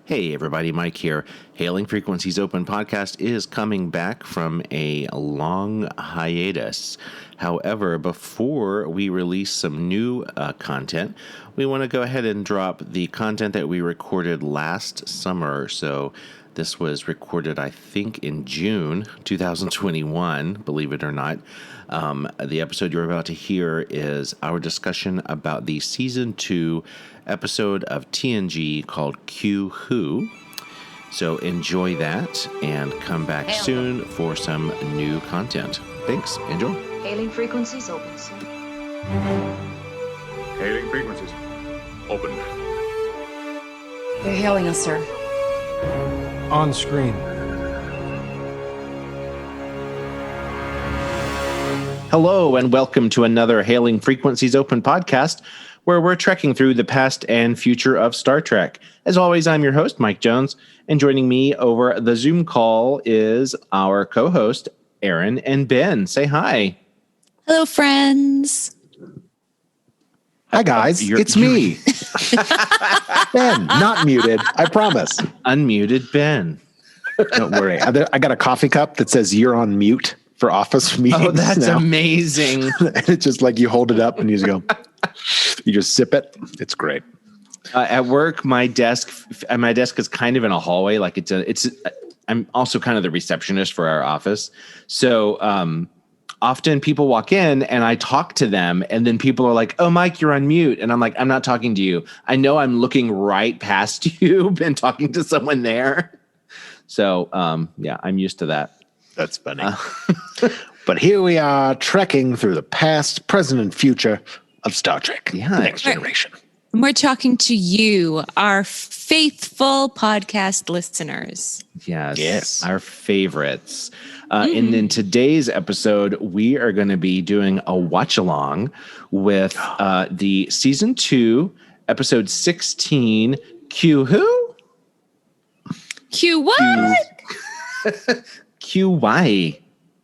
Hey everybody, Mike here. Hailing Frequencies Open podcast is coming back from a long hiatus. However, before we release some new content, we want to go ahead and drop the content that we recorded last summer. So this was recorded, I think, in June 2021, believe it or not. The episode you're about to hear is our discussion about the Season 2 episode of TNG called Q Who. So enjoy that and come back soon for some new content. Thanks. Enjoy. Hailing frequencies open, sir. Hailing frequencies open. They're hailing us, sir. On screen. Hello and welcome to another Hailing Frequencies Open podcast, where we're trekking through the past and future of Star Trek. As always, I'm your host, Mike Jones, and joining me over the Zoom call is our co-host, Aaron and Ben. Say hi. Hello, friends. Hi, guys. It's me. Ben, not muted. I promise. Unmuted Ben. Don't worry. I got a coffee cup that says you're on mute for office meetings. Oh, that's now. amazing. And it's just like you hold it up and you just go, you just sip it. It's great. At work, my desk is kind of in a hallway. Like I'm also kind of the receptionist for our office. So often people walk in and I talk to them and then people are like, oh, Mike, you're on mute. And I'm like, I'm not talking to you. I know I'm looking right past you and talking to someone there. So yeah, I'm used to that. That's funny. But here we are trekking through the past, present, and future of Star Trek. Yeah. The Next Generation. We're talking to you, our faithful podcast listeners. Yes. Our favorites. And in today's episode, we are going to be doing a watch-along with the Season 2, Episode 16, Q Who? Q what? QY.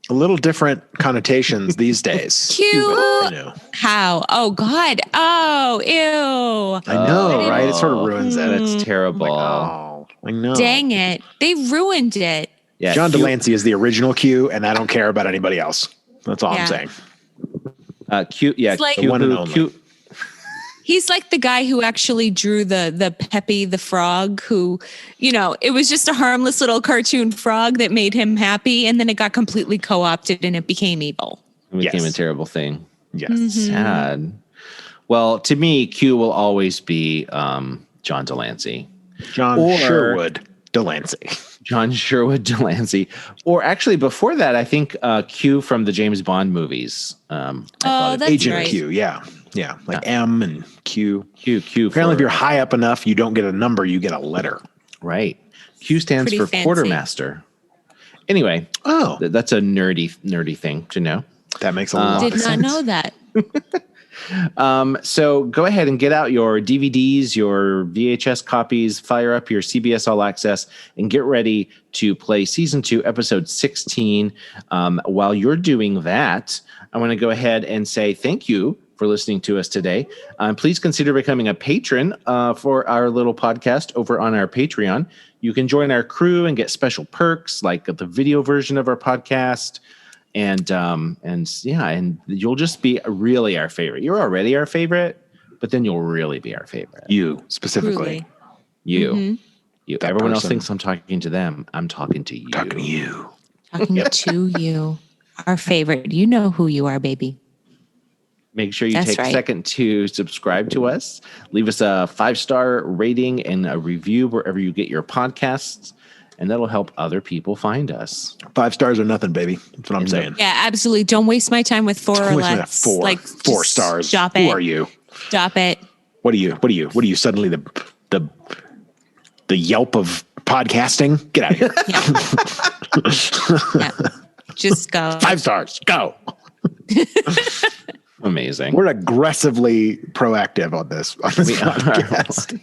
A little different connotations these days. Q. You know. How? Oh, God. Oh, ew. I know, right? It sort of ruins it. That's terrible. Oh, I know. Dang it. They ruined it. Yeah, John Delancey is the original Q, and I don't care about anybody else. That's all I'm saying. Q. Yeah, It's like- Q. One and Who, only. Q. He's like the guy who actually drew the Peppy the frog who, you know, it was just a harmless little cartoon frog that made him happy. And then it got completely co-opted and it became evil. It became Yes. a terrible thing. Yes. Mm-hmm. Sad. Well, to me, Q will always be John Delancey. John Sherwood Delancey. John Sherwood Delancey. Or actually, before that, I think Q from the James Bond movies. That's Agent right. Q, yeah. Yeah, like M and Q. Q. Apparently, if you're high up enough, you don't get a number, you get a letter. Right. Q stands Pretty for fancy. quartermaster. Anyway, Oh, that's a nerdy thing to know. that makes a lot of Did sense. not know that. So go ahead and get out your DVDs, your VHS copies, fire up your CBS All Access, and get ready to play Season 2, Episode 16. While you're doing that, I want to go ahead and say thank you for listening to us today. Please consider becoming a patron for our little podcast over on our Patreon. You can join our crew and get special perks like the video version of our podcast. And you'll just be really our favorite. You're already our favorite, but then you'll really be our favorite. You specifically. Truly. You. That Everyone else person. thinks I'm talking to them. I'm talking to you. Talking to you. Talking to you, our favorite. You know who you are, baby. Make sure you That's take a right. second to subscribe to us. Leave us a 5-star rating and a review wherever you get your podcasts, and that'll help other people find us. 5 stars or nothing, baby. That's what I'm saying. Yeah, absolutely. Don't waste my time with 4 or Don't waste my less. Four. Like 4 just stars. Stop it. Who are you? Stop it. What are you suddenly the Yelp of podcasting? Get out of here. Yeah. Just go. 5 stars. Go. Amazing. We're aggressively proactive on this podcast.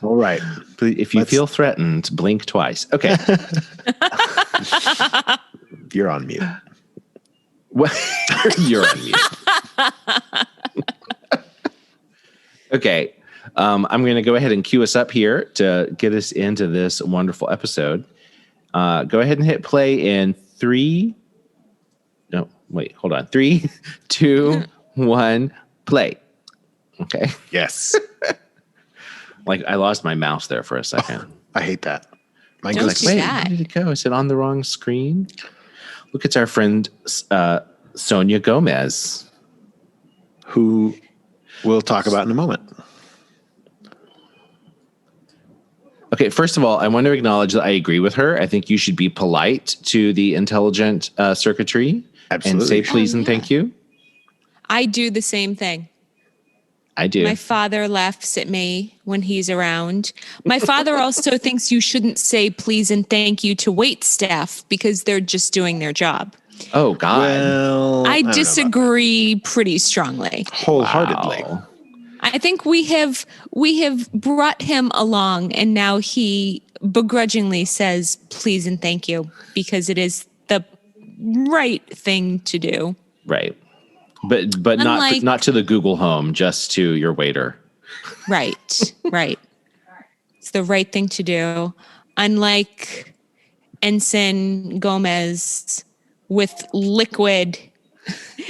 All right. If you feel threatened, blink twice. Okay. You're on mute. Well, you're on mute. Okay. I'm going to go ahead and cue us up here to get us into this wonderful episode. Go ahead and hit play in 3. No, wait, hold on. 3, 2, 1, play. Okay. Yes. Like I lost my mouse there for a second. I hate that. Mine Don't goes do Wait, that. where did it go? Is it on the wrong screen? Look, it's our friend Sonia Gomez. who we'll talk about in a moment. Okay, first of all, I want to acknowledge that I agree with her. I think you should be polite to the intelligent circuitry Absolutely. and say please and thank you. I do the same thing. I do. My father laughs at me when he's around. My father also thinks you shouldn't say please and thank you to wait staff because they're just doing their job. Oh, God. Well, I don't know about disagree pretty strongly. that. Wholeheartedly. Wow. I think we have brought him along, and now he begrudgingly says please and thank you because it is the right thing to do. Right. But Unlike- not to the Google Home, just to your waiter. Right, right. It's the right thing to do. Unlike Ensign Gomez with liquid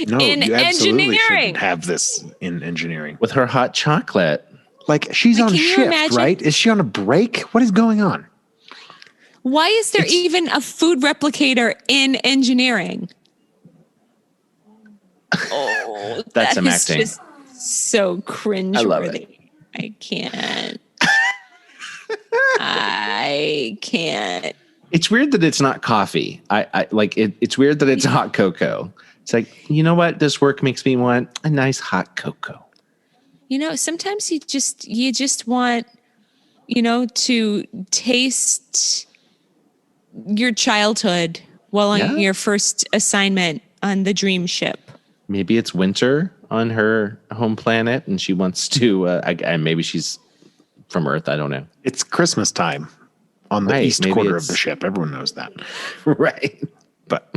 No, in you absolutely engineering. shouldn't have this in engineering. With her hot chocolate. Like, she's Like, on can you shift, imagine? right? Is she on a break? What is going on? Why is there even a food replicator in engineering? Oh, That's some is acting. just so cringeworthy. I love it. I can't. I can't. It's weird that it's not coffee. I like it. It's weird that it's hot cocoa. It's like, you know what? This work makes me want a nice hot cocoa. You know, sometimes you just want, to taste your childhood while on Yeah. your first assignment on the dream ship. Maybe it's winter on her home planet, and she wants to. And maybe she's from Earth. I don't know. It's Christmas time on the Right, east maybe quarter it's- of the ship. Everyone knows that. Right. But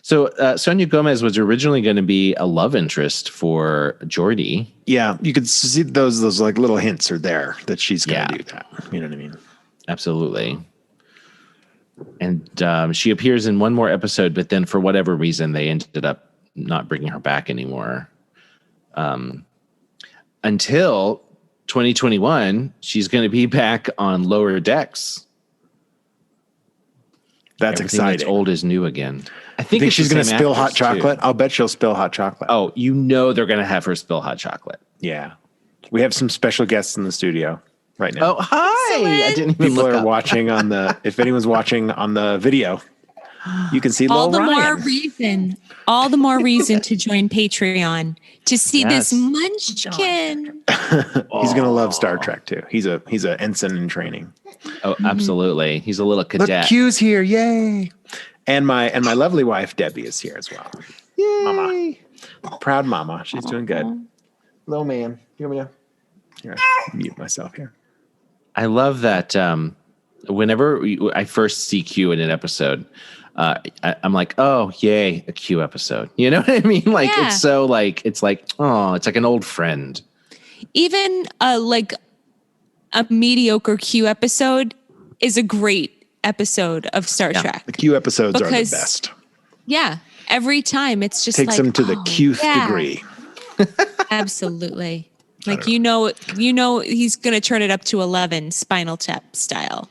So Sonia Gomez was originally going to be a love interest for Geordi. yeah, you could see those like little hints are there that she's going to Yeah. do that. You know what I mean? Absolutely. And she appears in one more episode, but then for whatever reason, they ended up not bringing her back anymore. Until 2021, she's going to be back on Lower Decks. That's Everything exciting. That's old is new again. I Think it's she's the going to same spill hot actress, too. chocolate? I'll bet she'll spill hot chocolate. Oh, they're going to have her spill hot chocolate. Yeah. We have some special guests in the studio right now. Oh, hi! I didn't even People look are up. watching on the, if anyone's watching on the video, you can see All Lil the Ryan. all the more reason to join Patreon to see Yes. this munchkin. He's going to love Star Trek too. He's a ensign in training. Oh, absolutely. He's a little Look, cadet. Q's here. Yay. And my lovely wife, Debbie, is here as well. Yay. Mama. Proud mama. She's doing good. Little man. You want me to? Here, I mute myself here. I love that whenever I first see Q in an episode, I'm like, oh, yay, a Q episode. You know what I mean? Like, Yeah. it's so like, it's like an old friend. Even a mediocre Q episode is a great episode of Star Trek. The Q episodes are the Because- best. Yeah. Every time it's just Takes like, them to the oh, Qth yeah, degree. Absolutely. Like, he's going to turn it up to 11 Spinal Tap style.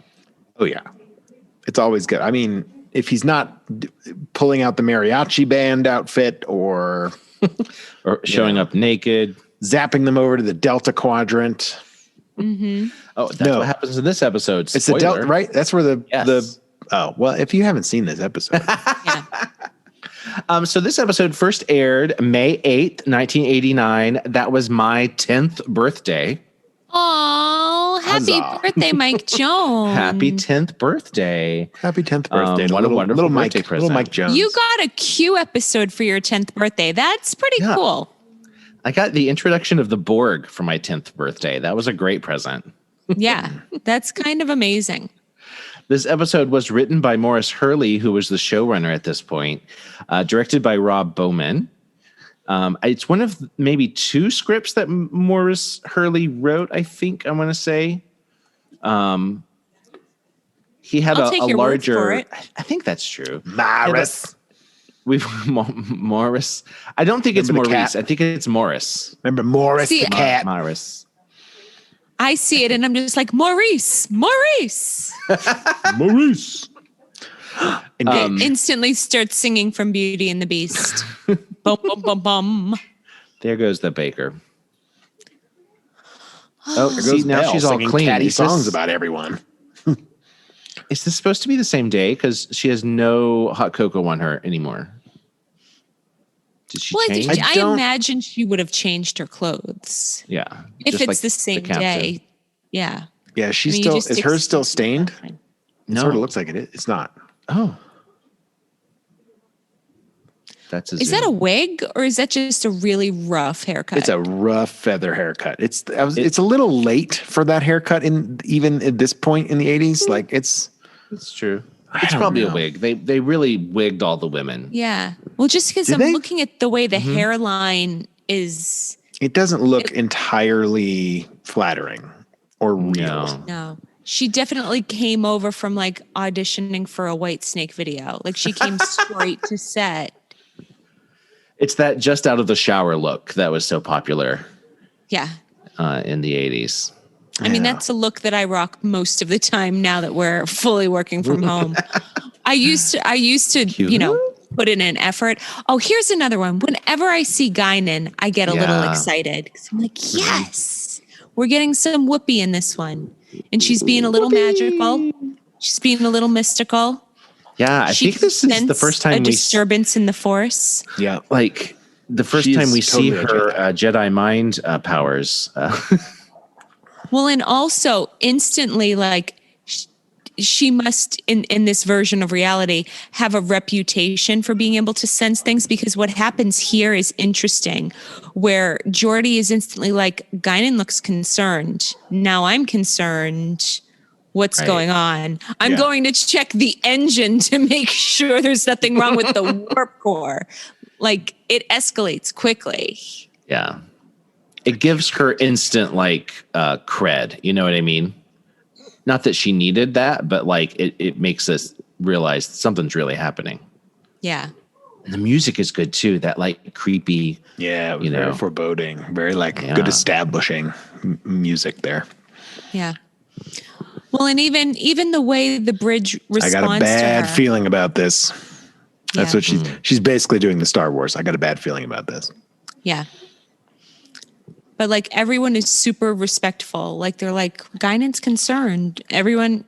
Oh, yeah. It's always good. I mean, if he's not pulling out the mariachi band outfit or Or showing up naked. zapping them over to the Delta Quadrant. Oh, that's No. what happens in this episode. It's the Delta, Spoiler. right? That's where Yes. if you haven't seen this episode, Yeah. So this episode first aired May 8th, 1989. That was my 10th birthday. Oh, happy Huzzah. birthday, Mike Jones. Happy 10th birthday. happy 10th birthday. to what a wonderful little Mike, birthday little present. Mike Jones. You got a Q episode for your 10th birthday. That's pretty Yeah. cool. I got the introduction of the Borg for my 10th birthday. That was a great present. Yeah, that's kind of amazing. This episode was written by Morris Hurley, who was the showrunner at this point, directed by Rob Bowman, It's one of maybe 2 scripts that Morris Hurley wrote, I think I want to say. He had I'll a take your word for larger. it. I think that's true. Morris. Morris. I don't think it's Remember the Maurice. cat? I think it's Morris. Remember Morris See, the cat? Morris. I see it and I'm just like, Maurice. Maurice. It instantly starts singing from Beauty and the Beast. Bum, bum, bum, bum. There goes the baker. There see, goes now Belle she's all singing clean. catty Is this- songs about everyone. Is this supposed to be the same day? Because she has no hot cocoa on her anymore. Did she Well, change? I imagine she would have changed her clothes. Yeah. If just it's like the same captain. day. Yeah. Yeah, she's I mean, you still. just Is hers ex- still stained? It No. sort of looks like it is. It's not. Oh. That's Is that a wig or is that just a really rough haircut? It's a rough feather haircut. It's a little late for that haircut even at this point in the 80s. Like it's true. It's probably a wig. They really wigged all the women. Yeah. Well, just because Did I'm they? looking at the way the hairline is. it doesn't look entirely flattering or real. No. She definitely came over from like auditioning for a White Snake video. Like she came straight to set. It's that just out of the shower look that was so popular Yeah. in the 80s. I mean, that's a look that I rock most of the time now that we're fully working from home. I used to, put in an effort. Oh, here's another one. Whenever I see Guinan, I get a little excited. 'Cause I'm like, yes, we're getting some Whoopi in this one. And she's being a little magical. She's being a little mystical. Yeah, I think this is the first time a disturbance in the force. Yeah. like the first She time is we totally see a her Jedi mind powers. Well, and also instantly, like she must, in this version of reality, have a reputation for being able to sense things, because what happens here is interesting, where Geordi is instantly like, Guinan looks concerned. Now I'm concerned. What's going on? I'm going to check the engine to make sure there's nothing wrong with the warp core. Like it escalates quickly. Yeah. It gives her instant cred. You know what I mean? Not that she needed that, but like it makes us realize something's really happening. Yeah. And the music is good too. That like creepy. Yeah, it was very foreboding, very good establishing music there. Yeah. Well, and even the way the bridge responds I got a bad to her. feeling about this. That's Yeah. what she's basically doing the Star Wars. I got a bad feeling about this. Yeah. But like everyone is super respectful. Like they're like, Guinan's concerned. Everyone,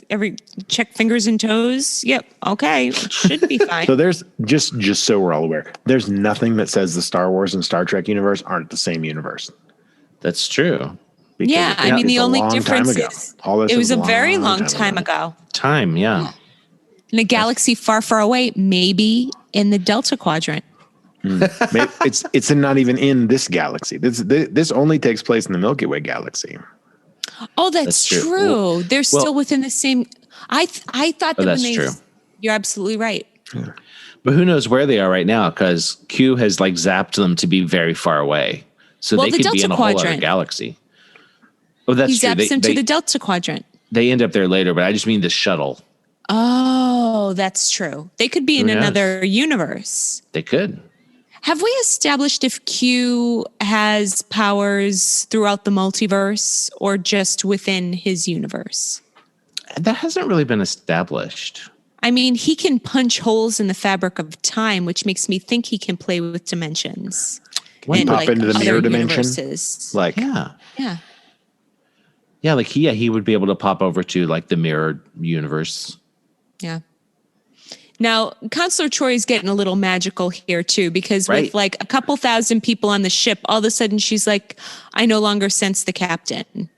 every check fingers and toes. Yep. Okay. It should be fine. So there's just so we're all aware, there's nothing that says the Star Wars and Star Trek universe aren't the same universe. That's true. Because yeah. I mean, it's the a only long difference time ago. is All this it was is a very long time ago. Time, yeah. In a galaxy far, far away, maybe in the Delta Quadrant. It's not even in this galaxy. This only takes place in the Milky Way galaxy. Oh, that's true. Well, They're still within the same. I thought that when that's they. true. You're absolutely right. But who knows where they are right now? Because Q has like zapped them to be very far away, so Well, they the could be Delta in a whole other Quadrant. galaxy. Oh, that's He true. zaps them to the Delta Quadrant. They end up there later, but I just mean the shuttle. Oh, that's true. They could be in Who knows? another universe. They could. Have we established if Q has powers throughout the multiverse or just within his universe? That hasn't really been established. I mean, he can punch holes in the fabric of time, which makes me think he can play with dimensions. When pop into the other mirror dimension? universes. Like, Yeah. Yeah. Yeah, like he would be able to pop over to like the mirrored universe. Yeah. Now, Counselor Troy is getting a little magical here too, because with like a couple thousand people on the ship, all of a sudden she's like, I no longer sense the captain.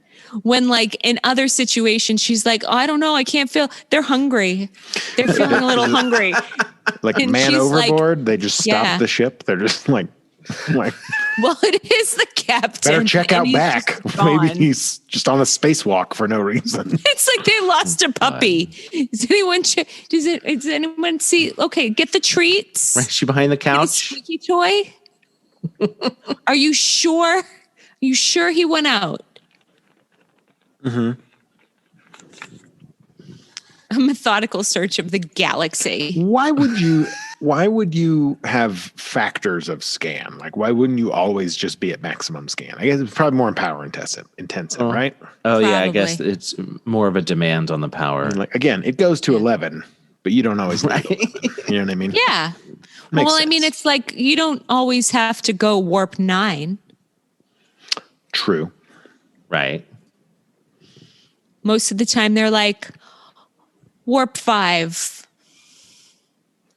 When like in other situations, she's like, oh, I don't know. I can't feel. They're hungry. They're feeling a little hungry. like And man she's overboard. like- they just stop Yeah. the ship. They're just like Well, it is the captain. better check and out he's back. just Maybe gone. he's just on a spacewalk for no reason. It's like they lost a puppy. Does anyone does anyone see? Okay, get the treats. Right? She behind the Get a couch. squeaky toy. Are you sure? Are you sure he went out? Mm-hmm. A methodical search of the galaxy. Why would you have factors of scan? Like, why wouldn't you always just be at maximum scan? I guess it's probably more power intensive, right? Oh yeah, I guess Probably. it's more of a demand on the power. And like, again, it goes to 11, but you don't always need 11. You know what I mean? Yeah. Makes Well, I mean, sense. it's like you don't always have to go warp 9. True. Right. Most of the time they're like warp 5.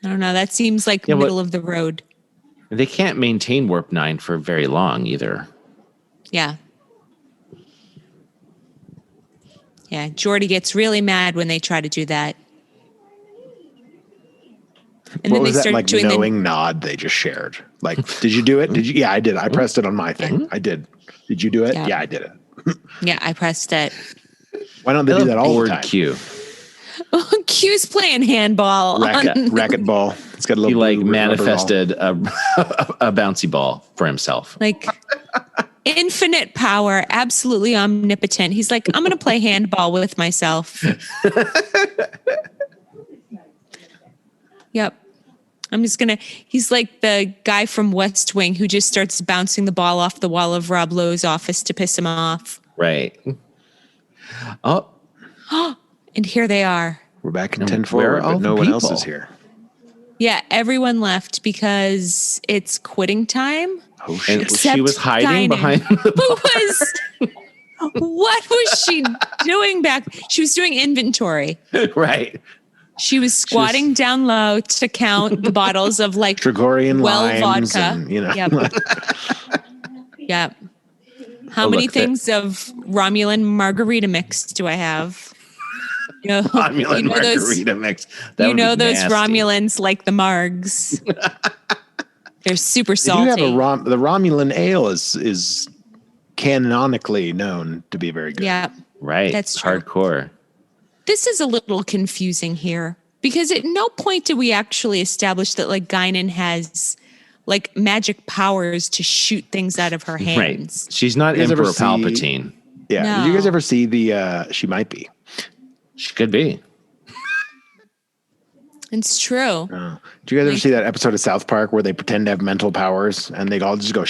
I don't know. That seems like Yeah, middle of the road. They can't maintain warp 9 for very long either. Yeah. Yeah. Geordi gets really mad when they try to do that. And What then was they that start like doing knowing nod they just shared? Like, did you do it? Did you? Yeah, I did. I pressed it on my thing. I did. Did you do it? Yeah. Yeah, I did it. Yeah, I pressed it. Why don't they do that all the Board time? Q. Q's playing handball. Racket ball. It's got a little. He like blue rubber ball. manifested a bouncy ball for himself. Like infinite power, absolutely omnipotent. He's like, I'm going to play handball with myself. Yep. I'm just going to, he's like the guy from West Wing who just starts bouncing the ball off the wall of Rob Lowe's office to piss him off. Right. Oh, And here they are. We're back in And 10 where forward, are all but no the one else people? is here. Yeah, everyone left because it's quitting time. Oh shit! and she was hiding Guinan. behind the What was she doing back? She was doing inventory. right. She was squatting down low to count the bottles of like Gregorian well limes vodka. and, you know. Yep. Yep. How Oh, many look, that- things of Romulan margarita mix do I have? You know, Romulan you know those, margarita mix. That you would be know those nasty. Romulans like the margs. They're super They salty. do have the Romulan ale is canonically known to be very good. Yeah. Right. That's true. Hardcore. This is a little confusing here because at no point did we actually establish that like Guinan has like magic powers to shoot things out of her hands. Right. She's not You guys Emperor ever see- Palpatine. Yeah. No. Did you guys ever see the? She might be. She could be. It's true. Oh. Did you guys ever see that episode of South Park where they pretend to have mental powers and they all just go like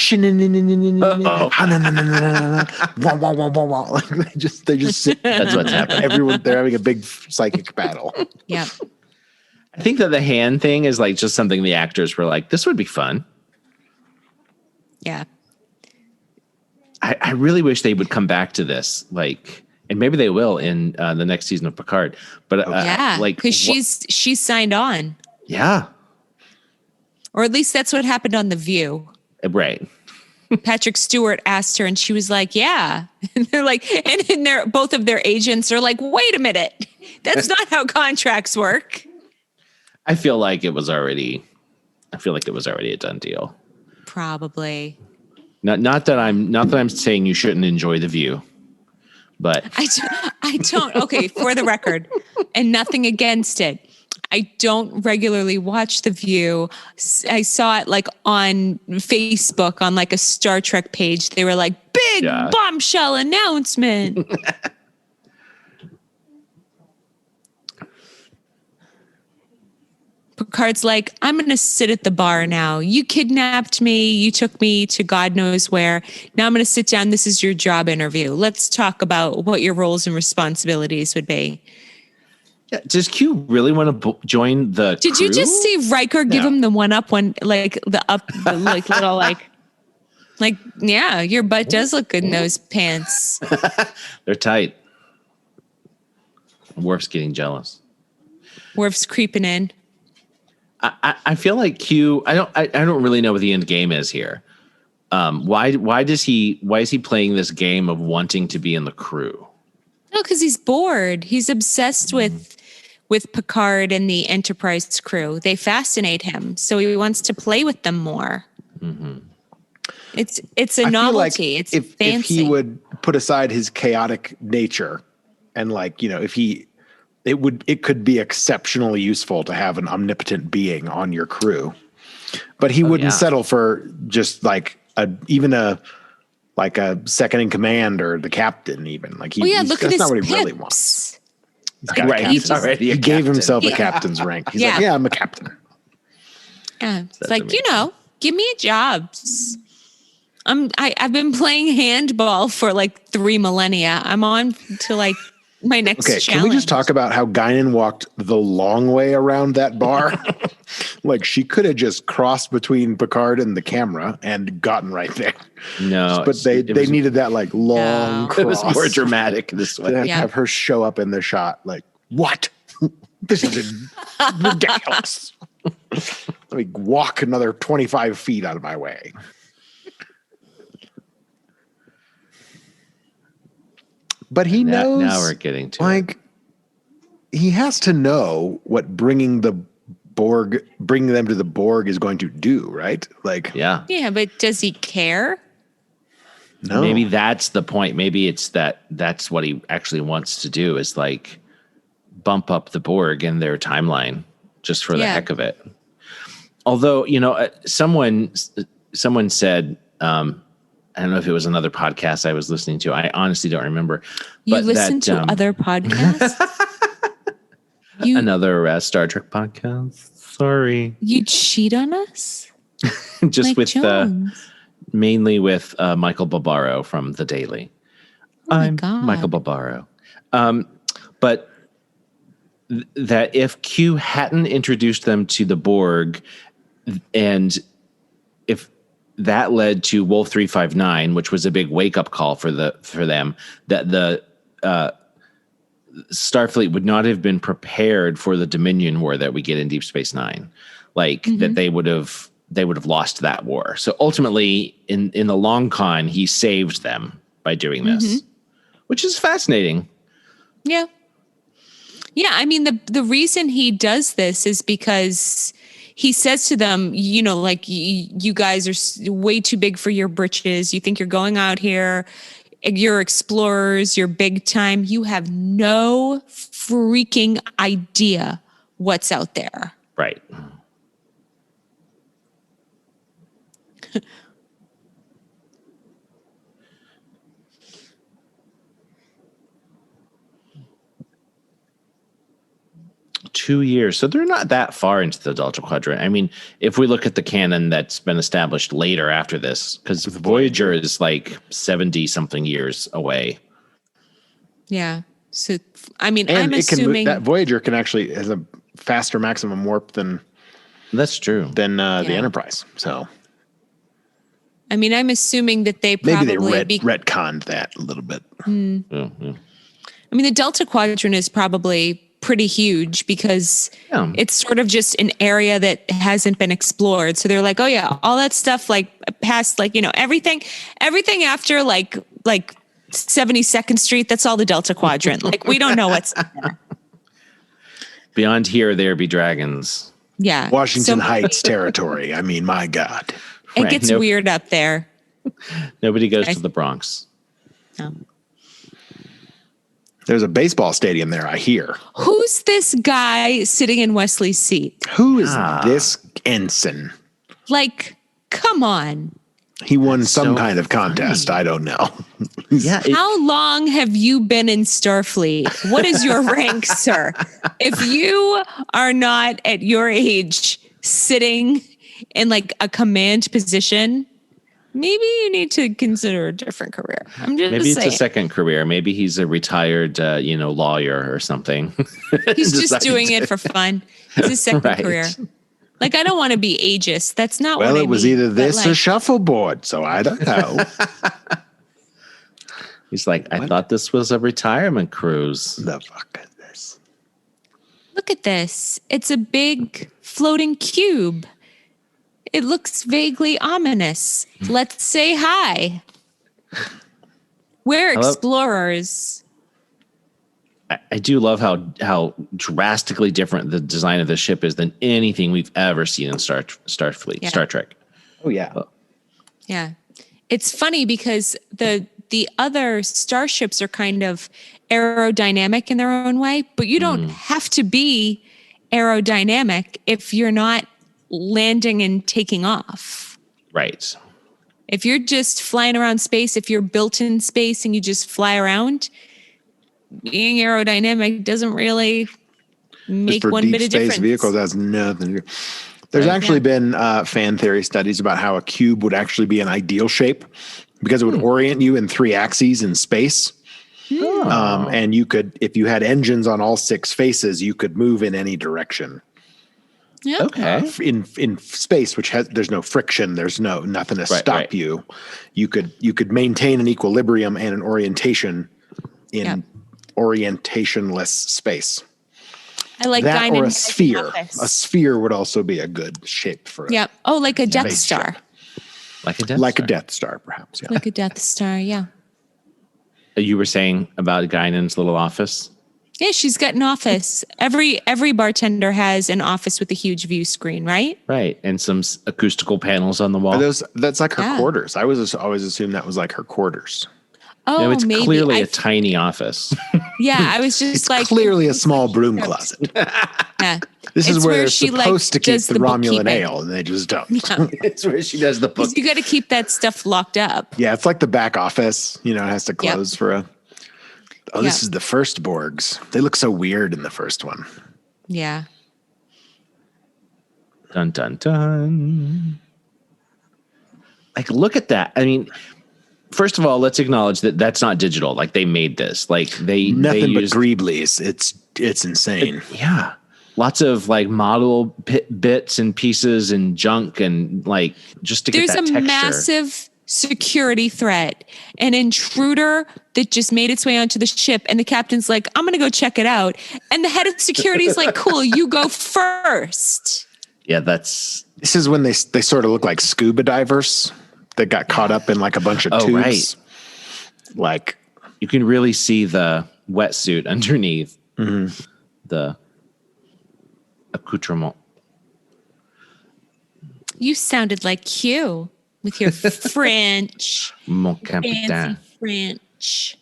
they just sit. That's what's happening. Everyone they're having a big psychic battle. Yeah. I think that the hand thing is like just something the actors were like, this would be fun. Yeah. I really wish they would come back to this, like, and maybe they will in the next season of Picard. But Yeah. like, Because she's signed on. yeah, Or at least that's what happened on The View. right. Patrick Stewart asked her and she was like, yeah. And they're like, and they're both of their agents are like, wait a minute. That's not how contracts work. I feel like it was already a done deal. Probably. Not that I'm saying you shouldn't enjoy The View, but I don't. Okay, for the record, and nothing against it. I don't regularly watch The View. I saw it like on Facebook on like a Star Trek page. They were like, big Yeah. bombshell announcement. Picard's like, I'm going to sit at the bar now. You kidnapped me. You took me to God knows where. Now I'm going to sit down. This is your job interview. Let's talk about what your roles and responsibilities would be. yeah, does Q really want to join the? Did you crew? just see Riker give No. him the one up one, like the up, the, like little like, yeah, your butt does look good in those pants. They're tight. Worf's getting jealous. Worf's creeping in. I feel like Q. I don't really know what the end game is here. Why is he playing this game of wanting to be in the crew? No, because he's bored. He's obsessed with Picard and the Enterprise crew. They fascinate him, so he wants to play with them more. Mm-hmm. It's a I feel like novelty. It's if fancy. he would put aside his chaotic nature and like, you know, it could be exceptionally useful to have an omnipotent being on your crew. But he wouldn't yeah. settle for just like a second in command or the captain even. Like Look at that's his not what he really pips. wants. He's got a Right, he's captain's- already a he gave captain. himself a Yeah. captain's rank. He's Yeah. like, yeah, I'm a captain. Yeah, it's That's like, amazing. give me a job. I've been playing handball for like 3 millennia. I'm on to like my next Okay, challenge. can we just talk about how Guinan walked the long way around that bar? Like she could have just crossed between Picard and the camera and gotten right there. No, But they needed that like long No. cross. It was more dramatic this To way. Yeah. have her show up in the shot like, what? This is ridiculous. Let me walk another 25 feet out of my way. But he knows. Now we're getting to it. like he has to know what bringing them to the Borg is going to do, right? Like, Yeah. Yeah, but does he care? no, Maybe that's the point. Maybe it's that's what he actually wants to do is like bump up the Borg in their timeline just for the Yeah. heck of it. Although, someone said, I don't know if it was another podcast I was listening to. I honestly don't remember. You but listen to other podcasts? another Star Trek podcast. Sorry. You cheat on us? Just Mike with Jones. mainly with Michael Barbaro from The Daily. Oh my I'm God. Michael Barbaro. But that if Q hadn't introduced them to the Borg, and if that led to Wolf 359, which was a big wake up call for them, that the Starfleet would not have been prepared for the Dominion War that we get in Deep Space Nine, that they would have lost that war. So ultimately, in the long con, he saved them by doing this, which is fascinating. Yeah. Yeah. I mean, the reason he does this is because he says to them, you guys are way too big for your britches. You think you're going out here. You're explorers. You're big time. You have no freaking idea what's out there. Right. Two years. So they're not that far into the Delta Quadrant. I mean, if we look at the canon that's been established later after this, because Voyager is like 70 something years away. Yeah. So, I mean, and I'm it can assuming that Voyager can actually has a faster maximum warp than That's true. the Enterprise. So I'm assuming that they maybe probably they retconned that a little bit. Yeah, yeah. I mean, the Delta Quadrant is probably pretty huge because Yeah. it's sort of just an area that hasn't been explored. So they're like, oh yeah, all that stuff like past everything after like 72nd Street, that's all the Delta Quadrant. Like we don't know what's there. Beyond here, there be dragons. Yeah. Washington So Heights territory. I mean, my God. it Right. gets weird up there. Nobody goes Okay. to the Bronx. No. There's a baseball stadium there, I hear. Who's this guy sitting in Wesley's seat? Who is this ensign? Like, come on. He won some so kind of contest. I don't know. Yeah. How long have you been in Starfleet? What is your rank, sir? If you are not at your age sitting in like a command position, maybe you need to consider a different career. I'm just Maybe it's saying. a second career. Maybe he's a retired, lawyer or something. He's just Decided doing to- it for fun. It's his second Right. career. Like, I don't want to be ageist. That's not Well, what I it was mean, either but, this or like, shuffleboard, so I don't know. He's like, I thought this was a retirement cruise. The fuck is this? look at this. It's a big floating cube. It looks vaguely ominous. Let's say hi. We're Hello? explorers. I do love how drastically different the design of the ship is than anything we've ever seen in Starfleet, Yeah. Star Trek. Oh, yeah. Yeah. It's funny because the other starships are kind of aerodynamic in their own way, but you don't have to be aerodynamic if you're not landing and taking off. Right. If you're just flying around space, if you're built in space and you just fly around, being aerodynamic doesn't really make for one deep bit of space difference. vehicles, that's nothing to do. There's actually been fan theory studies about how a cube would actually be an ideal shape because it would orient you in 3 axes in space. And you could, if you had engines on all 6 faces, you could move in any direction. Yeah. Okay. In space, which there's no friction, there's nothing to stop you. You could maintain an equilibrium and an orientation in orientationless space. I like that Guinan or a has sphere. an office. A sphere would also be a good shape for it. Yeah. Oh, like a Death spaceship. Star. Like a Death Like Star. a Death Star, perhaps. Yeah. Like a Death Star, yeah. You were saying about Guinan's little office? Yeah, she's got an office. Every bartender has an office with a huge view screen, right? Right. And some acoustical panels on the wall. That's like her Yeah. quarters. I was always assumed that was like her quarters. Oh, no, it's maybe. clearly a tiny office. Yeah, I was just It's like clearly a small broom closet. Yeah. This is It's where where they're she, supposed to keep does the the Romulan bookkeeping. ale, and they just don't. It's where she does the book. 'Cause you got to keep that stuff locked up. Yeah, it's like the back office. It has to close for a. Oh, this Yep. is the first Borgs. They look so weird in the first one. Yeah. Dun, dun, dun. Like, look at that. I mean, first of all, let's acknowledge that that's not digital. Like, they made this. Like, they Nothing but used, Greeblies. It's insane. yeah, lots of like model bits and pieces and junk and like just to There's get that a texture. massive security threat, an intruder that just made its way onto the ship, and the captain's like, I'm gonna go check it out. And the head of security is like, cool, you go first. Yeah, that's This is when they sort of look like scuba divers that got caught up in like a bunch of tubes. right. Like, you can really see the wetsuit underneath the accoutrement. You sounded like Q with your French, Mon fancy capitaine. French.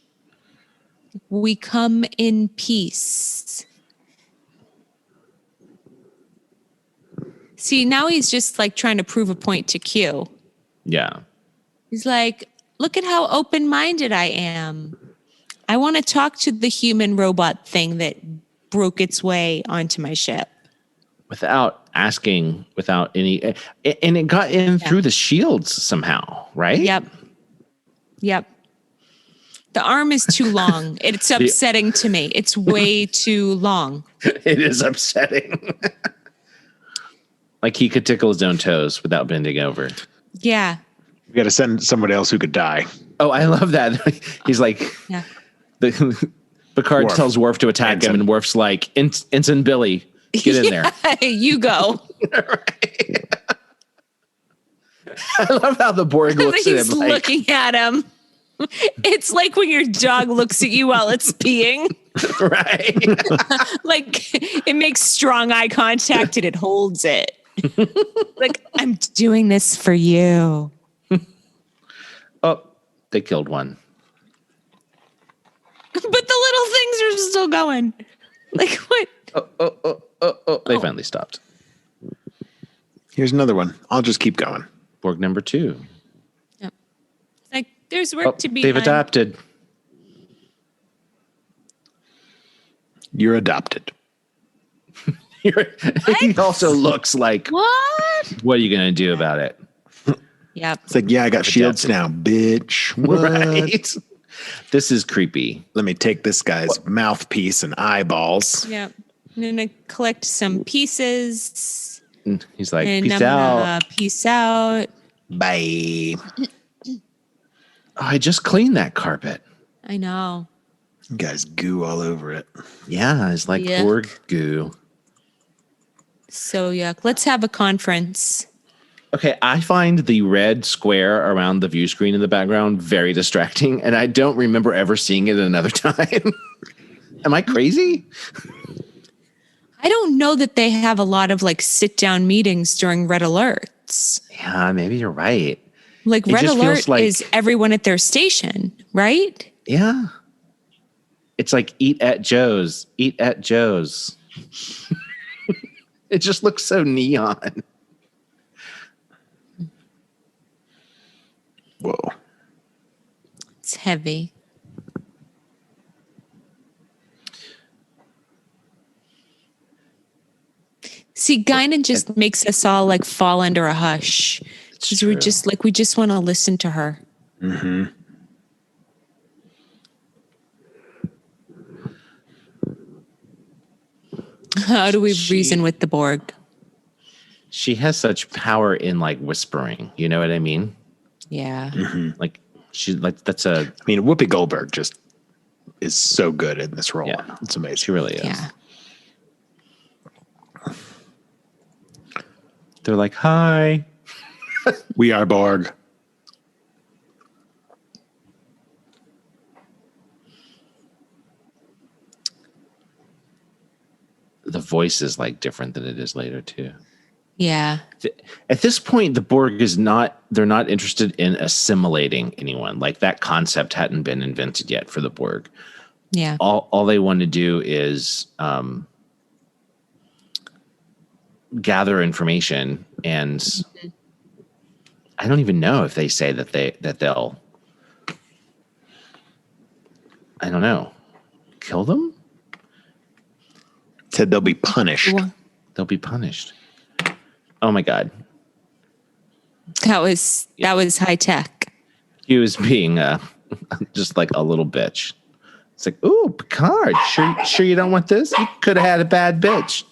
We come in peace. See, now he's just like trying to prove a point to Q. Yeah. He's like, look at how open-minded I am. I want to talk to the human robot thing that broke its way onto my ship. Without asking, without any, and it got in through the shields somehow, right? Yep. The arm is too long. It's upsetting to me. It's way too long. It is upsetting. Like he could tickle his own toes without bending over. Yeah. we got to send somebody else who could die. Oh, I love that. He's like, Yeah. Picard Worf. tells Worf to attack him, Ensign. and Worf's like, Ensign Billy, get in there. You go. Right. I love how the Borg looks at He's him like, looking at him. It's like when your dog looks at you while it's peeing. right. Like it makes strong eye contact and it holds it. Like, I'm doing this for you. Oh, they killed one. But the little things are still going. Like what? Oh, they finally stopped. Here's another one. I'll just keep going. Borg number 2. Yep. Like there's work to be they've done. adapted. You're adopted. He also looks like, what are you going to do about it? Yep. It's like, yeah, I got shields now, bitch. What? Right? This is creepy. Let me take this guy's mouthpiece and eyeballs. Yep. I'm gonna collect some pieces. And he's like, And peace I'm out. gonna peace out. Bye. Oh, I just cleaned that carpet. I know. You guys goo all over it. Yeah, it's like Yeah. Borg goo. So yuck. Let's have a conference. Okay, I find the red square around the view screen in the background very distracting, and I don't remember ever seeing it another time. Am I crazy? I don't know that they have a lot of like sit down meetings during red alerts. Yeah, maybe you're right. Like It red just alert feels like- is everyone at their station, right? Yeah. It's like eat at Joe's. Eat at Joe's. It just looks so neon. Whoa. It's heavy. See, Guinan just makes us all like fall under a hush. Because we're just like, we just want to listen to her. Mm-hmm. How do we reason with the Borg? She has such power in like whispering. You know what I mean? Yeah. Mm-hmm. Like she like that's a. I mean, Whoopi Goldberg just is so good in this role. Yeah. It's amazing. She really is. Yeah. They're like, hi. We are Borg. The voice is like different than it is later too. Yeah. At this point, the Borg is not, they're not interested in assimilating anyone. Like that concept hadn't been invented yet for the Borg. Yeah. All they want to do is gather information, and I don't even know if they say that they'll I don't know, kill them. Said they'll be punished. They'll be punished. Oh my god, That was high tech. he was being just like a little bitch. It's like, ooh, Picard, sure you don't want this? You could have had a bad bitch.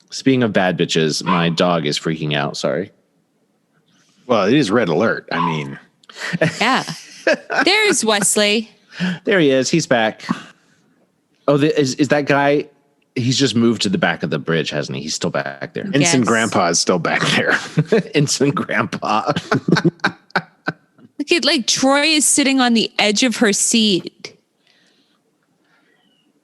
Speaking of bad bitches, my dog is freaking out. Sorry. Well, it is red alert. I mean, Yeah. There's Wesley. There he is. He's back. Oh, is that guy? He's just moved to the back of the bridge, hasn't he? He's still back there. Yes. Ensign Grandpa is still back there. Ensign Grandpa. Look at like Troy is sitting on the edge of her seat.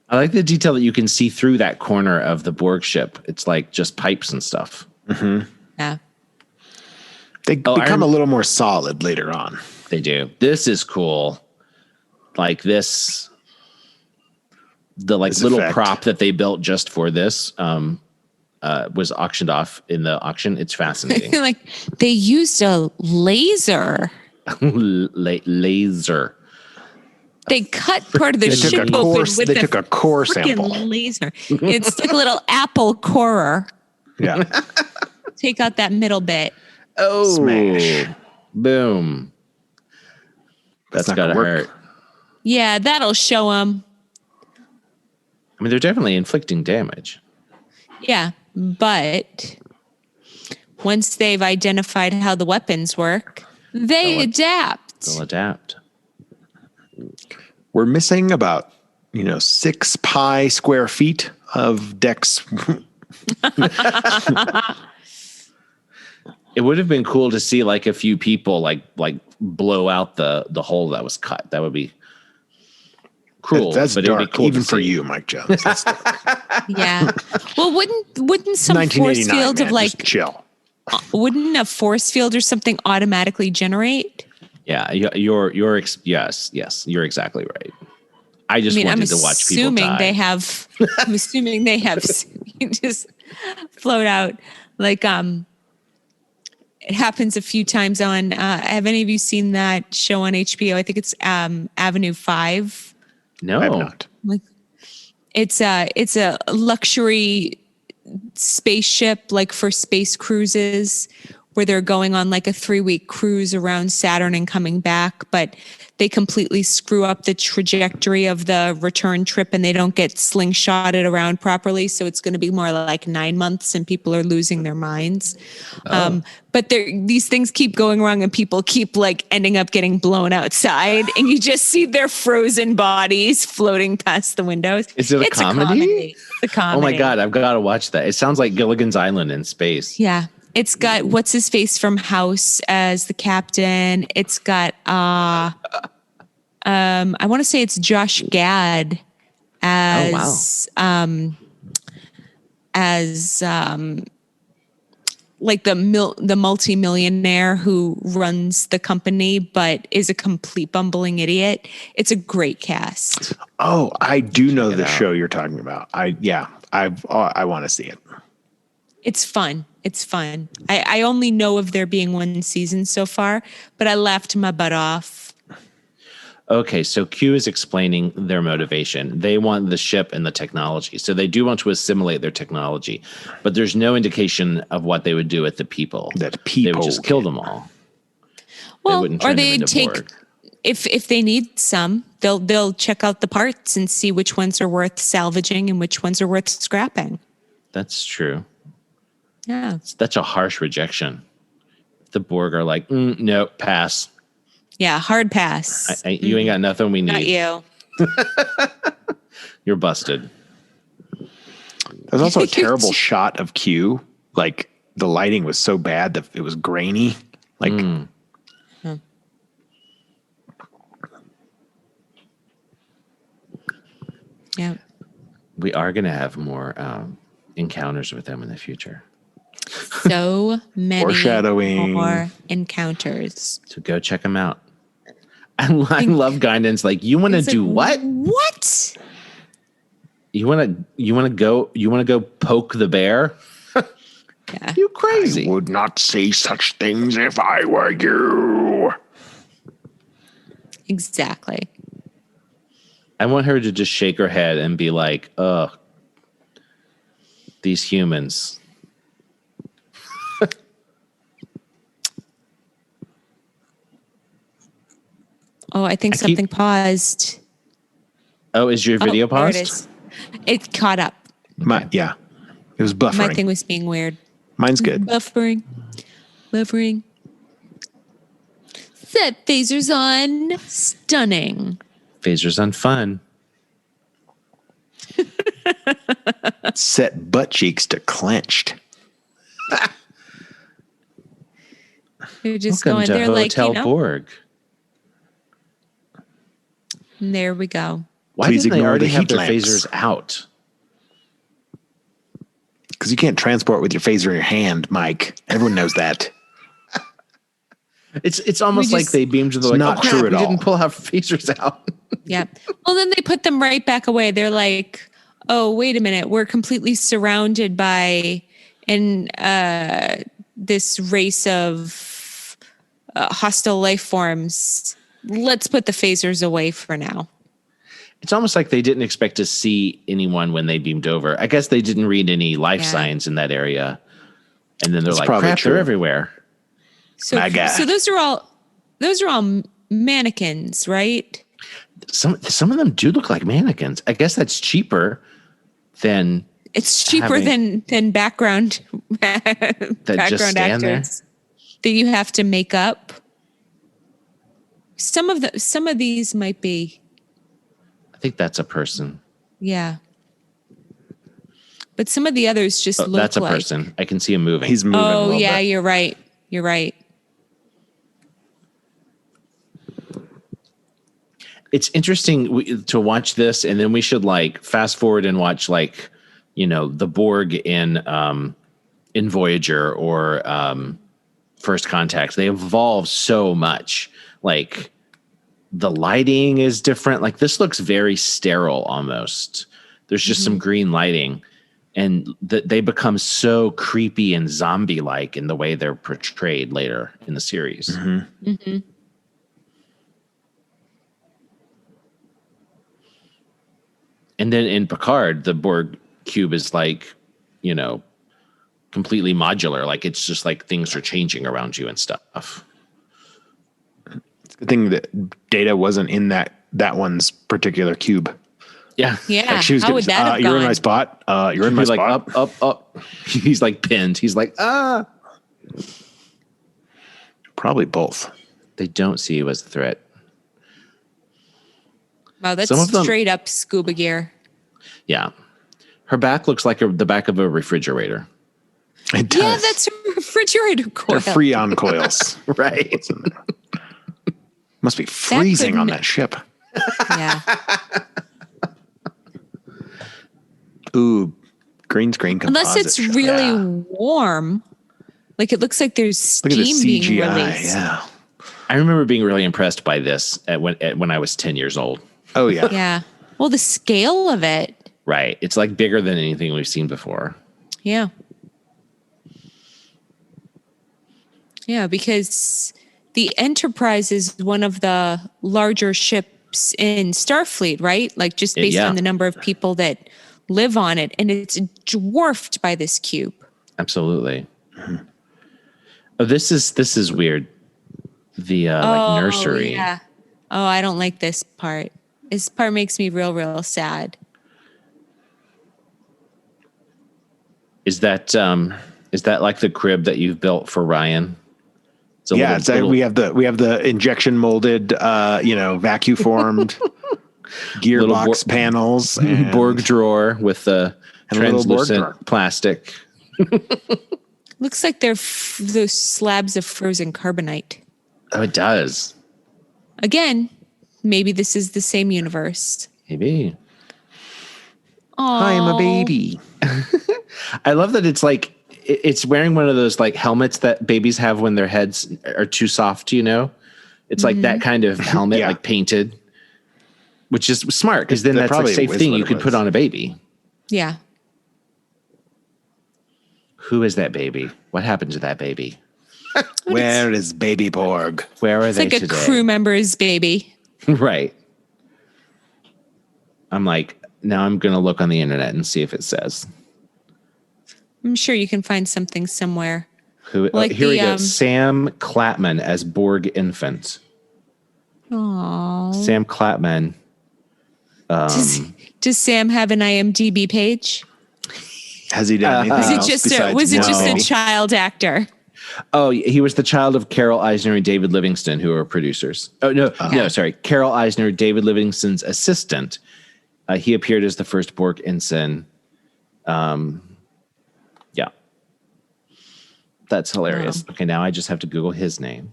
I like the detail that you can see through that corner of the Borg ship. It's like just pipes and stuff. Mm-hmm. Yeah. They become a little more solid later on. They do. This is cool. Like this, the like This little effect. prop that they built just for this was auctioned off in the auction. It's fascinating. Like they used a laser. Laser. They cut part of the ship open with They took a core freaking sample. laser. It's like a little apple corer. Yeah. Take out that middle bit. Oh, Smash. Boom. That's not gotta gonna work. hurt. Yeah, that'll show them. I mean, they're definitely inflicting damage. Yeah, but once they've identified how the weapons work, they adapt. They'll adapt. We're missing about, 6 pi square feet of decks. It would have been cool to see like a few people like blow out the hole that was cut. That would be cruel. That's but dark, it would be cool even to for see. you, Mike Jones. That's Yeah. Well, wouldn't some force 1989, field man, of like just chill. wouldn't a force field or something automatically generate? Yeah, yes, you're exactly right. I just I'm wanted to watch people assuming die. they have. I'm assuming they have just float out like It happens a few times on. Have any of you seen that show on HBO? I think it's Avenue 5. No, I have not. Like it's a luxury spaceship like for space cruises where they're going on like a 3-week cruise around Saturn and coming back, but they completely screw up the trajectory of the return trip and they don't get slingshotted around properly. So it's going to be more like 9 months and people are losing their minds. But these things keep going wrong and people keep like ending up getting blown outside and you just see their frozen bodies floating past the windows. Is it a comedy? It's a comedy. Oh my God, I've got to watch that. It sounds like Gilligan's Island in space. Yeah. It's got what's his face from House as the captain. It's got I want to say it's Josh Gad as like the multi-millionaire who runs the company but is a complete bumbling idiot. It's a great cast. Oh, I do know the out. show you're talking about. I want to see it. It's fun. It's fun. I only know of there being one season so far, but I laughed my butt off. Okay, so Q is explaining their motivation. They want the ship and the technology. So they do want to assimilate their technology, but there's no indication of what they would do with the people. That people They would just kill them all. Well, wouldn't or turn them they'd into take Borg. if they need some, they'll check out the parts and see which ones are worth salvaging and which ones are worth scrapping. That's true. Yeah. That's a harsh rejection. The Borg are like, no, pass. Yeah, hard pass. You ain't got nothing we need. Not you. You're busted. There's also a terrible shot of Q. Like the lighting was so bad that it was grainy. Like Yeah. We are going to have more encounters with them in the future. So many Foreshadowing. more encounters. So go check them out. I love Guinan's like, you want to do what? What? You want to go poke the bear? Yeah. You crazy. I would not say such things if I were you. Exactly. I want her to just shake her head and be like, ugh, these humans. Oh, I think something paused. Oh, is your video there paused? it is. It caught up. Yeah. It was buffering. My thing was being weird. Mine's good. Buffering. Set phasers on. Stunning. Phasers on fun. Set butt cheeks to clenched. They're just Welcome going. to They're Hotel like, Borg. And there we go. Why Please didn't they ignore already the have heat their lamps. phasers out? Because you can't transport with your phaser in your hand, Mike. Everyone knows that. It's almost like they beamed to the It's like, not oh, crap, true at we all. didn't pull our phasers out. Yeah. Well, then they put them right back away. They're like, oh, wait a minute. We're completely surrounded by this race of hostile life forms. Let's put the phasers away for now. It's almost like they didn't expect to see anyone when they beamed over. I guess they didn't read any life Yeah. signs in that area. And then they're That's like, probably crap, true. they're everywhere. So, My guy. so those are all mannequins, right? Some of them do look like mannequins. I guess that's cheaper than It's cheaper than background just stand there? actors that you have to make up. Some of these might be, I think that's a person. yeah. But some of the others just look That's a like person. I can see him moving. He's moving a Oh little yeah, bit. you're right. You're right. It's interesting to watch this, and then we should like fast forward and watch like, the Borg in Voyager or First Contact. They evolve so much. Like the lighting is different. Like this looks very sterile almost. There's just some green lighting, and they become so creepy and zombie-like in the way they're portrayed later in the series. And then in Picard, the Borg cube is like, completely modular. Like it's just like things are changing around you and stuff. It's a good thing that Data wasn't in that one's particular cube. Yeah. Yeah. Like she was How would that have you're in gone? my spot. You're in my He's like spot. up. He's like pinned. He's like, ah. Probably both. They don't see you as a threat. Wow, that's Some of them- straight up scuba gear. Yeah. Her back looks like the back of a refrigerator. It does. Yeah, that's a refrigerator coil. They're freon coils. Right. Must be freezing on couldn't- that ship. Yeah. Ooh, green screen composite. Unless it's shot. really Yeah. warm. Like it looks like there's Look at the steam being CGI. released. Yeah. I remember being really impressed by this when I was 10 years old. Oh yeah. Yeah. Well, the scale of it. Right. It's like bigger than anything we've seen before. Yeah. Yeah, because the Enterprise is one of the larger ships in Starfleet, right? Like just based Yeah. on the number of people that live on it, and it's dwarfed by this cube. Absolutely. Oh, this is weird. The like nursery. Yeah. Oh, I don't like this part. This part makes me real sad. Is that like the crib that you've built for Ryan? It's a we have the injection molded, vacuum formed gearbox panels and Borg drawer with the and a little Borg drawer. translucent plastic. Looks like they're those slabs of frozen carbonite. Oh, it does. Again, maybe this is the same universe. Maybe. Hi, I'm a baby. I love that it's like it's wearing one of those like helmets that babies have when their heads are too soft, It's like that kind of helmet, like painted, which is smart because then that's a safe thing you could put on a baby. Yeah. Who is that baby? What happened to that baby? Where is Baby Borg? Where are they today? It's like today? a crew member's baby. Right. I'm like, now I'm going to look on the internet and see if it says. I'm sure you can find something somewhere. Here we go. Sam Clapman as Borg infant. Aww. Sam Clapman. Does Sam have an IMDb page? Has he done anything else Was it just a child actor? Oh, he was the child of Carol Eisner and David Livingston, who are producers. Oh, no, sorry. Carol Eisner, David Livingston's assistant. He appeared as the first Borg ensign. Yeah. That's hilarious. Wow. Okay, now I just have to Google his name.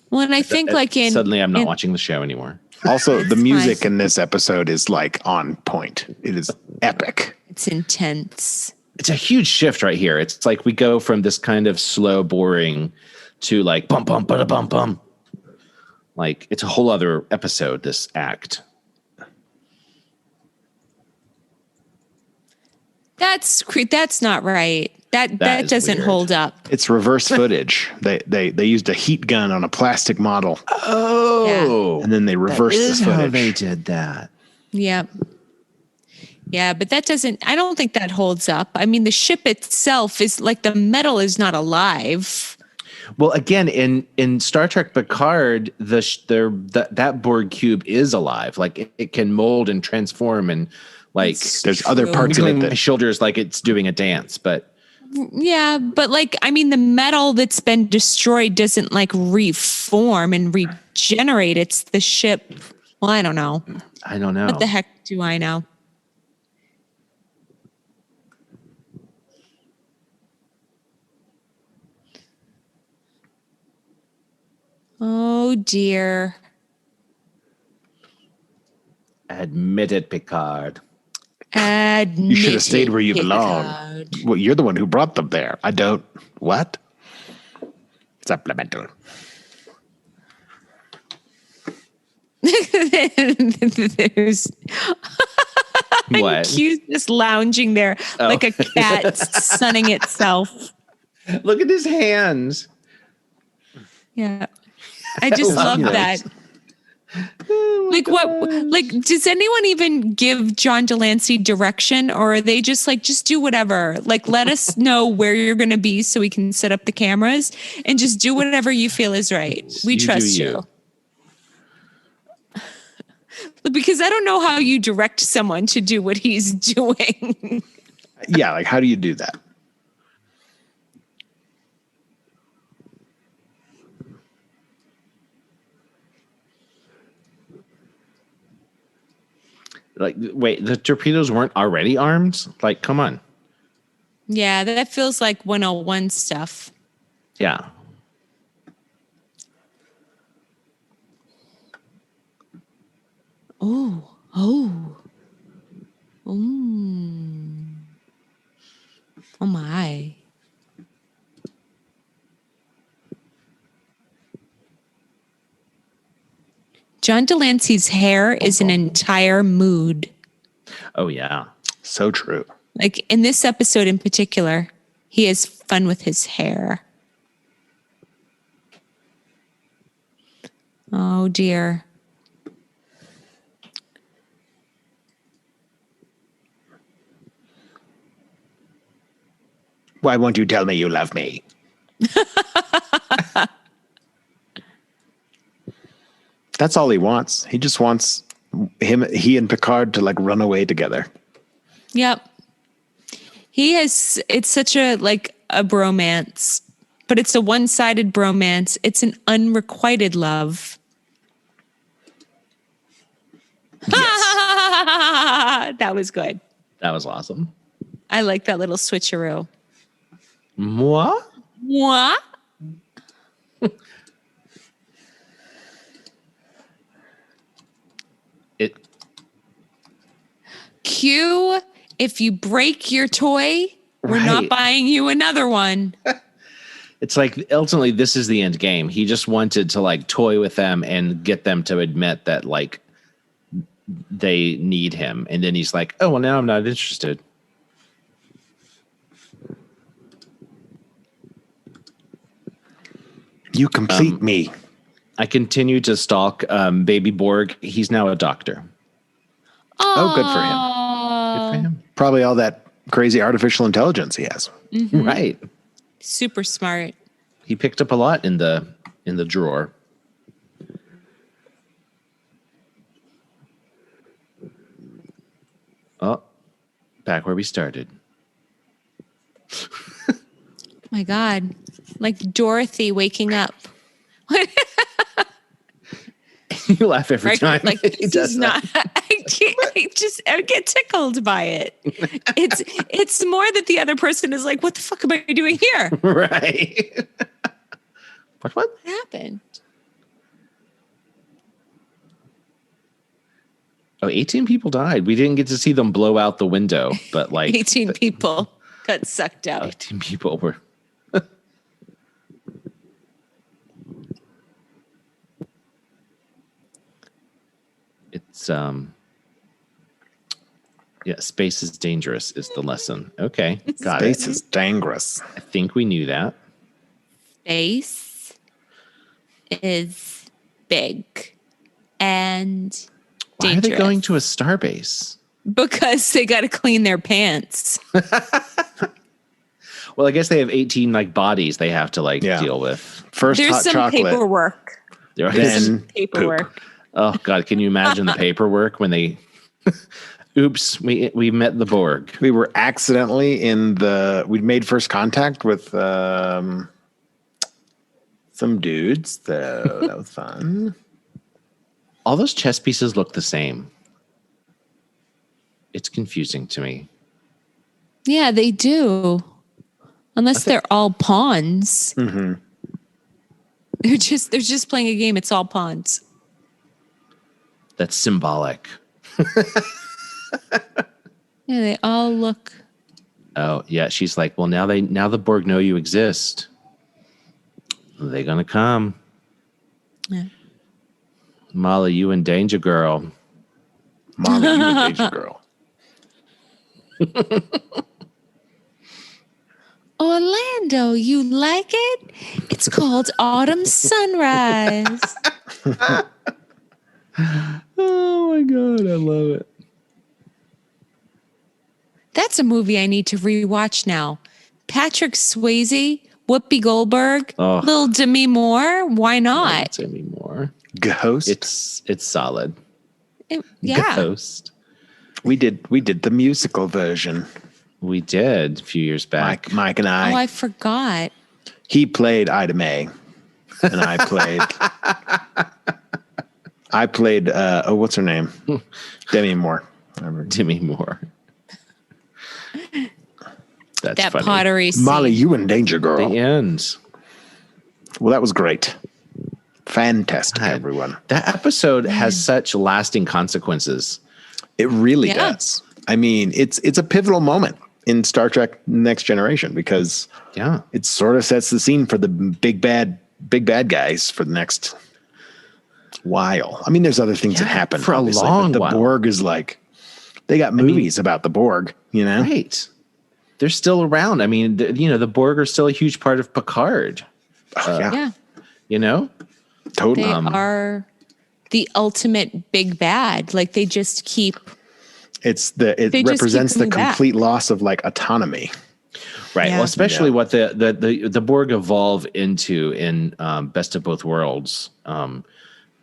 Well, and I think suddenly I'm not watching the show anymore. Also, the music in this episode is like on point. It is epic. It's intense. It's a huge shift right here. It's like we go from this kind of slow, boring to like bum, bum, bada, bum, bum. Like it's a whole other episode, this act. That's not right. That doesn't weird. Hold up. It's reverse footage. They used a heat gun on a plastic model. Oh, and then they reversed the footage. How they did that. Yeah. Yeah, but I don't think that holds up. I mean, the ship itself is like the metal is not alive. Well, again, in Star Trek Picard, that Borg cube is alive. Like it can mold and transform, and like there's other parts of it that my shoulders like it's doing a dance. But yeah, but like I mean, the metal that's been destroyed doesn't like reform and regenerate. It's the ship. Well, I don't know. What the heck do I know? Oh, dear. Admit it, Picard. You should have stayed where you belong. Well, you're the one who brought them there. I don't. What? Supplemental. There's what? Q's just lounging there like a cat sunning itself. Look at his hands. Yeah. I just love that. Like what? Like, does anyone even give John Delancey direction, or are they just like, just do whatever? Like, let us know where you're going to be so we can set up the cameras and just do whatever you feel is right. We trust you. Because I don't know how you direct someone to do what he's doing. Yeah, like how do you do that? Like, wait, the torpedoes weren't already armed? Like, come on. Yeah, that feels like 101 stuff. Yeah. Oh. Oh my. John Delancey's hair is an entire mood. Oh, yeah. So true. Like in this episode in particular, he has fun with his hair. Oh, dear. Why won't you tell me you love me? That's all he wants. He just wants he and Picard to like run away together. Yep. It's such a bromance, but it's a one-sided bromance. It's an unrequited love. Yes. That was good. That was awesome. I like that little switcheroo. Moi? Moi? It. Q, if you break your toy, we're not Right. buying you another one. It's like ultimately this is the end game. He just wanted to like toy with them and get them to admit that like they need him, and then he's like, "Oh well, now I'm not interested." You complete me. I continue to stalk Baby Borg. He's now a doctor. Oh, good for him. Good for him. Probably all that crazy artificial intelligence he has. Mm-hmm. Right. Super smart. He picked up a lot in the drawer. Oh, back where we started. My God. Like Dorothy waking up. You laugh every Right? time. Like he this does is that. not I get tickled by it. It's more that the other person is like, what the fuck am I doing here? Right. What? What happened? Oh, 18 people died. We didn't get to see them blow out the window, but like 18 people got sucked out. 18 people were. It's yeah, space is dangerous is the lesson. Okay, got Space it. is dangerous. I think we knew that. Space is big and Why dangerous. are they going to a starbase? Because they got to clean their pants. Well, I guess they have 18 like bodies they have to like Yeah. deal with. First There's hot some chocolate, paperwork. There then Paperwork. oh God, can you imagine the paperwork when they? Oops, we met the Borg. we were accidentally we'd made first contact with some dudes, though. That was fun. All those chess pieces look the same. It's confusing to me. Yeah, they do. Unless they're all pawns. Mm-hmm. They're just playing a game. It's all pawns. That's symbolic. Yeah, they all look. Oh yeah, she's like, well, now the Borg know you exist. Are they gonna come? Yeah. Molly, you in danger, girl. Molly, you a danger girl. Orlando, you like it? It's called Autumn Sunrise. Oh my God, I love it. That's a movie I need to rewatch now. Patrick Swayze, Whoopi Goldberg, Oh. Little Demi Moore. Why not? Not anymore. Ghost. It's solid. Yeah. Ghost. We did the musical version. We did a few years back. Mike and Oh, I. I forgot. He played Ida Mae, and I played. I played. What's her name? Demi Moore. Demi Moore. That's That funny. pottery scene. Molly, you in danger, girl. The end. Well, that was great. Fantastic, God. everyone. That episode has such lasting consequences. It really Yeah. does. I mean, it's a pivotal moment in Star Trek Next Generation because Yeah. it sort of sets the scene for the big bad guys for the next while. I mean, there's other things that Yeah, happen for a obviously, but long the while. Borg is like they got movies about the Borg, you know? Right. They're still around. I mean, the Borg are still a huge part of Picard. Oh, yeah. Yeah. You know? Totally. They are the ultimate big bad. Like they just keep. It They just represents keep the coming back. complete loss of like autonomy. Right. Yeah. Well, especially what the Borg evolve into in Best of Both Worlds,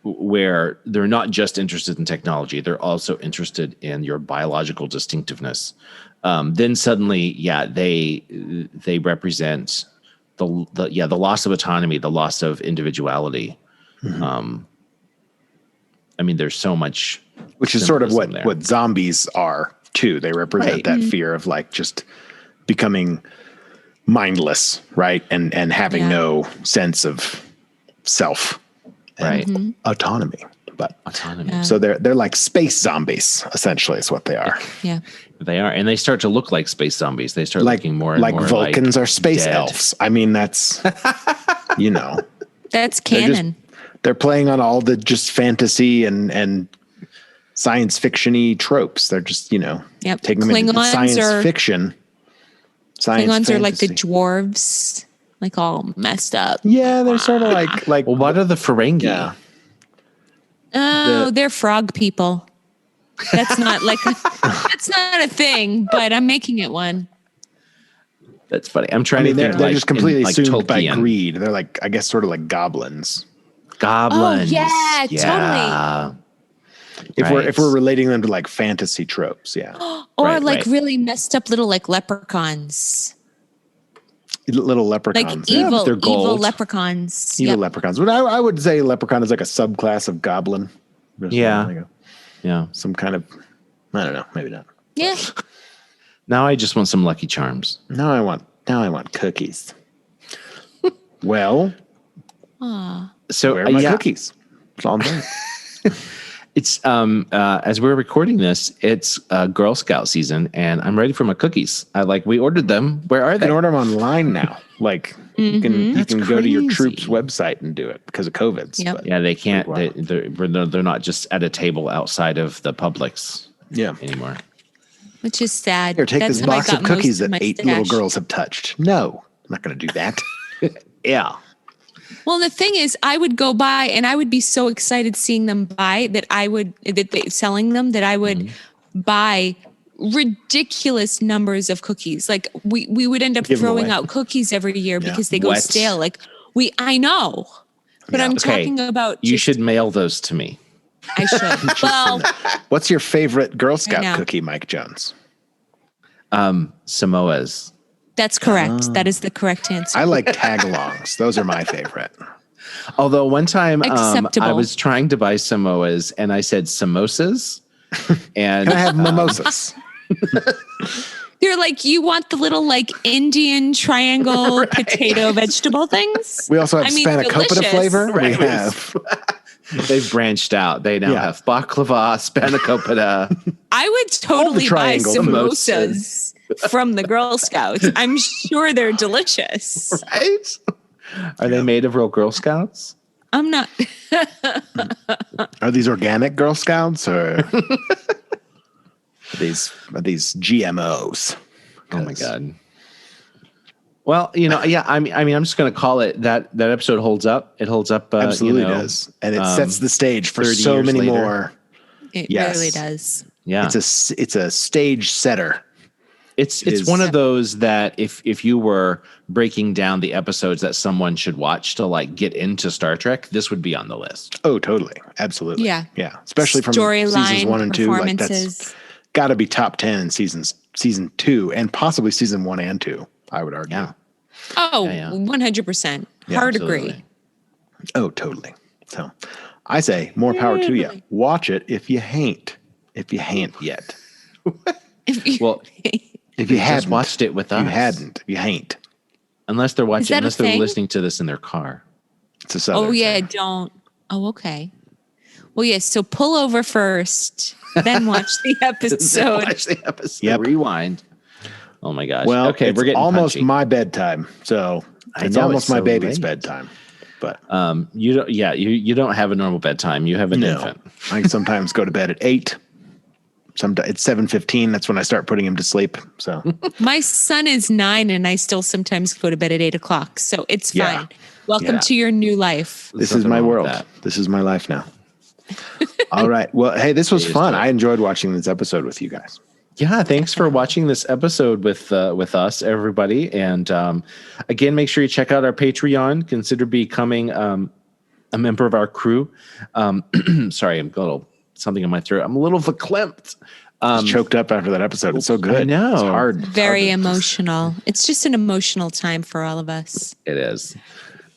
where they're not just interested in technology; they're also interested in your biological distinctiveness. Then suddenly, they represent the loss of autonomy, the loss of individuality. Mm-hmm. I mean, there's so much, which is sort of symbolism there. what zombies are too. They represent Right. that fear of like just becoming mindless, right? And having no sense of self and autonomy. But autonomy. Yeah. so they're like space zombies, essentially, is what they are. Yeah. They are, and they start to look like space zombies. They start Like looking more and like more Vulcans like are space dead. elves. I mean, that's That's They're just- canon. they're playing on all the just fantasy and science fiction-y tropes. They're just, Yep. taking them into Klingons science are- fiction. Science Klingons are like the fantasy. dwarves, like all messed up. Yeah, they're sort of like Well, what are the Ferengi? yeah. Oh, they're frog people. That's not like that's not a thing, but I'm making it one. That's funny. I'm trying I mean, to they're think like just completely in, like assumed by Tolkien. greed. They're like, I guess, sort of like goblins. Goblins. Oh, yeah, If we're relating them to like fantasy tropes, yeah, Or Right, like right. really messed up little like leprechauns. little Like leprechauns, yeah, evil they're gold. leprechauns. evil Yep. leprechauns. But I would say leprechaun is like a subclass of goblin. Just Yeah. like Yeah. some kind of, I don't know, maybe not. Yeah. Now I just want some Lucky Charms. Now I want cookies. Well, So where are my cookies? That's all I'm saying. it's as we're recording this, it's Girl Scout season, and I'm ready for my cookies. We ordered them. Where are You they? can order them online now. Like you can That's go to your crazy. troop's website and do it because of COVID. Yep. But Yeah, they can't. Wow. They're not just at a table outside of the Publix yeah. anymore. Which is sad. Here, take That's this how I box got of cookies most of that my 8 little stash. girls have touched. No, I'm not going to do that. Yeah. Well, the thing is, I would go by and I would be so excited seeing them buy that selling them that I would buy ridiculous numbers of cookies. Like we would end up Give 'em throwing away. out cookies every year because they go What? stale. Like I know, but I'm Okay. talking about You just- should mail those to me. I should. Well, What's your favorite Girl Scout now. cookie, Mike Jones? Samoas. that's correct. That is the correct answer. I like tagalongs. Those are my favorite. Although one time I Acceptable. was trying to buy Samoas and I said samosas. And Can I have mimosas? They're like, you want the little like Indian triangle potato vegetable things? We also have I mean, spanakopita delicious. flavor. We Right. have. they've branched out. They now Yeah. have baklava, spanakopita. I would totally buy triangle samosas from the Girl Scouts. I'm sure they're delicious. Right? Are they made of real Girl Scouts? I'm not. Are these organic Girl Scouts or are these GMOs? Oh my God. Well, yeah. I mean, I'm just going to call it that. That episode holds up. It holds up. Absolutely does, and it sets the stage for 30 so years many later. more. It Yes. really does. Yeah. It's a stage setter. It's is- one of those that if you were breaking down the episodes that someone should watch to like get into Star Trek, this would be on the list. Oh, totally, absolutely. Yeah. Especially from Storyline, seasons 1 and 2. Like that's performances. got to be top 10 in season 2 and possibly season 1 and 2. I would argue. Yeah. Oh, Yeah. 100%. Yeah, Hard absolutely. agree. Oh, totally. So, I say more power to you. Really? Watch it if you hain't yet. Well, If you just hadn't watched it with us. you hadn't, you hain't. Unless they're watching, that a unless they're thing? listening to this in their car. It's a southern Oh, yeah. thing. Don't. Oh, okay. Well, yes. So pull over first, then watch the episode. Watch the episode. Yep. Rewind. Oh my gosh. Well, okay, it's we're getting almost punchy. my bedtime, so I it's know, almost it's my so baby's late. bedtime. But You don't. Yeah, you don't have a normal bedtime. You have an no, infant. I sometimes go to bed at 8. It's 7:15. That's when I start putting him to sleep. So My son is 9 and I still sometimes go to bed at 8:00. So it's Yeah. fine. Welcome to your new life. this There's is my nothing wrong with world. that. This is my life now. All right. Well, hey, this was fun. I enjoyed watching this episode with you guys. Yeah, thanks for watching this episode with us, everybody. And again, make sure you check out our Patreon. Consider becoming a member of our crew. Sorry, I'm a little something in my throat. I'm a little verklempt. Just choked up after that episode. It's so good. I know. It's hard. Very emotional. It's just an emotional time for all of us. It is.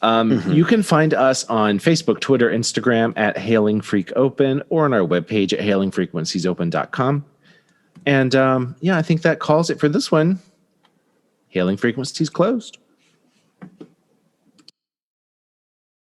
You can find us on Facebook, Twitter, Instagram at Hailing Freak Open, or on our webpage at hailingfrequenciesopen.com. And I think that calls it for this one. Hailing Frequencies closed.